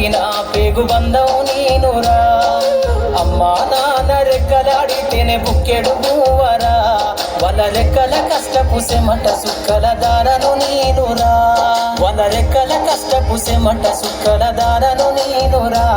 పుట్టిన పేగు బంధం నేనురా. అమ్మా నాన్న రెక్కలాడితేనే బుక్కెడు మూవరా. వాళ్ళ రెక్కల కష్టపు సెమట సుక్కల దారను నేనురా. వాళ్ళ రెక్కల కష్టపు సెమట సుక్కల దారను నేనురా.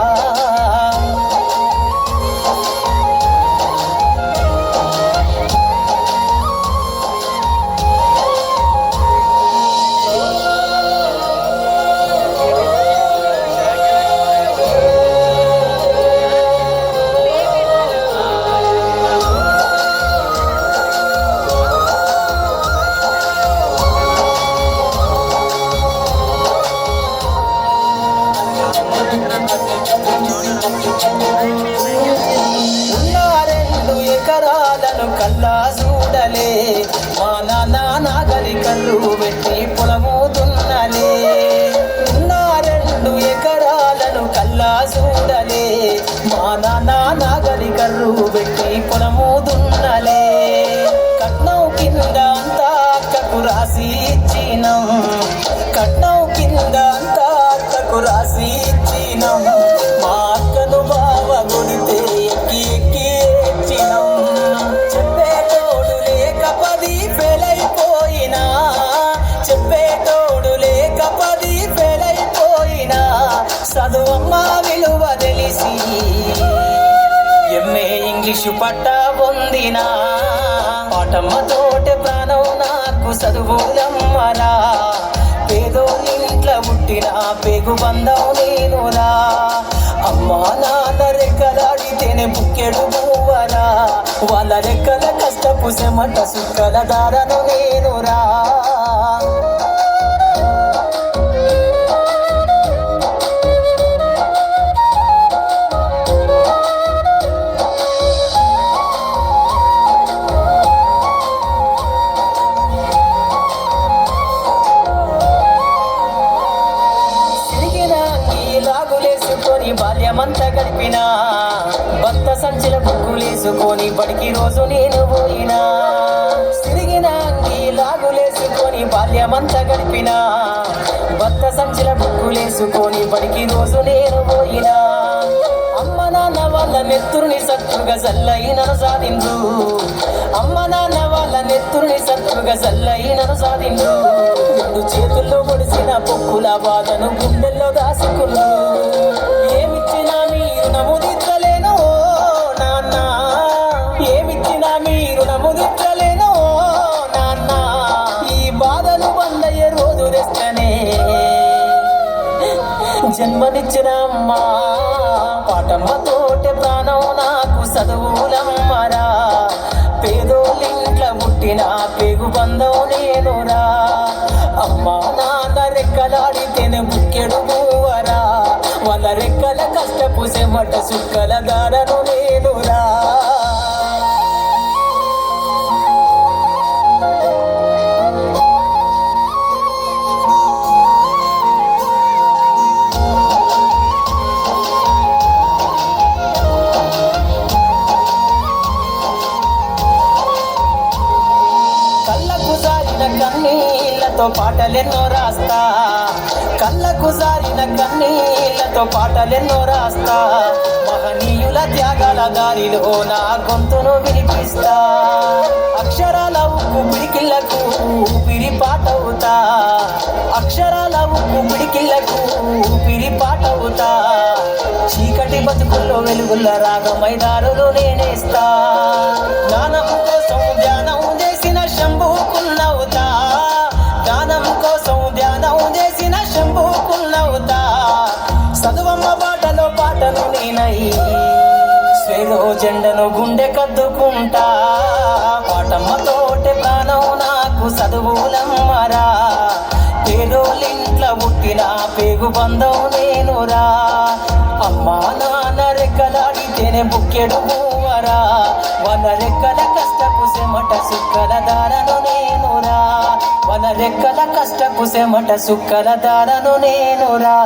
ఉన్న 2 ఎకరాలను కల్లా చూడలే. మా నాన్న నాగలి కర్రు పెట్టి పొలము దున్నలే. ఉన్న 2 ఎకరాలను కల్లా చూడలే. మా నాన్న నాగలి కర్రు పెట్టి పొలము దున్నలే. కట్నం కింద అంతా అక్కకు రాసి ఇచ్చినం. కట్నం కింద అంతా అక్కకు రాసి ఇచ్చినం. మా అక్కను బావ కొడితే ఎక్కి ఎక్కి ఏడ్చినం. చెప్పేటోడు లేక 10 ఫెయిలైపోయినా. చెప్పేటోడు లేక 10 ఫెయిలైపోయినా. చదువమ్మ విలువ తెలిసి ఎంఏ ఇంగ్లీషు పట్టా పొందినా. పాటమ్మతోటే ప్రాణం నాకు చదువులమ్మరా. పేదోళ్ళింట్ల పుట్టిన పేగు బంధం నేనురా. అమ్మా నాన్న రెక్కలాడితేనే బుక్కెడు మూవరా. వాళ్ళ రెక్కల కష్టపు సెమట సుక్కల దారను నేనురా. బాల్యమంతా గడిపినా. భక్త సంచుల బుక్కులేసుకొని బడికి రోజు నేను పోయినా. సిరిగిన అంగి లాగులేసుకొని బాల్యమంతా గడిపినా. భక్త సంచుల బుక్కులేసుకొని బడికి రోజు నేను పోయినా. అమ్మ నాన్న వాళ్ళ నెత్తురుని సత్తుగా జల్లయినను సాధించు. అమ్మ నాన్న వాళ్ళ నెత్తురుని సత్తుగా జల్లయినను సాధించు. 2 చేతుల్లో పొడిసిన పొక్కుల బాధను గుండెల్లో దాసుకున్నా. ఏమిచ్చినా మీరు నముదిద్దలేను నాన్న. ఏమిచ్చినా మీరు నముదిద్దలేను నాన్న. ఈ బాధను వందయ్యే రోజు తెస్తేనే జన్మనిచ్చిన అమ్మా. పాటమ్మతోటే ప్రాణం నాకు చదువులమ్మరా. పేదోళ్ళింట్ల పుట్టిన పేగు బంధం నేనురా. అమ్మా నాన్న రెక్కలాడితేనే బుక్కెడు మూవరా. వాళ్ళ రెక్కల కష్టపు సెమట సుక్కల దారను నేనురా. కళ్ళకు జారిన కన్నీళ్లతో పాటలెన్నో రాస్తా. కళ్ళకు జారిన కన్నీళ్లతో పాటలెన్నో రాస్తా. మహనీయుల త్యాగాల దారిలో నా గొంతును వినిపిస్తా. అక్షరాల ఉక్కు పిడికిళ్లకు ఊపిరి పాటవుతా. అక్షరాల ఉక్కు పిడికిళ్లకు ఊపిరి పాటవుతా. చీకటి బతుకుల్లో వెలుగుల రాగమైదారులు నేనేస్తా. జ్ఞానం కోసం ధ్యానం చేసిన శంభుకున్నవుతా. జ్ఞానం కోసం ధ్యానం చేసిన శంభుకున్నవుతా. చదువమ్మ బాటలో పాటను నేనై స్వేదో జెండను గుండె కద్దుకుంటా. పాటమ్మతోటే ప్రాణం నాకు చదువులమ్మరా. పేదోళ్ళింట్ల పుట్టిన పేగు బంధం నేనురా. అమ్మా నాన్న రెక్కలాడితేనే బుక్కెడు మూవరా. వాళ్ళ రెక్కల కష్టపు సెమట సుక్కల దారను నేనురా. వాళ్ళ రెక్కల కష్టపు సెమట సుక్కల దారను నేనురా.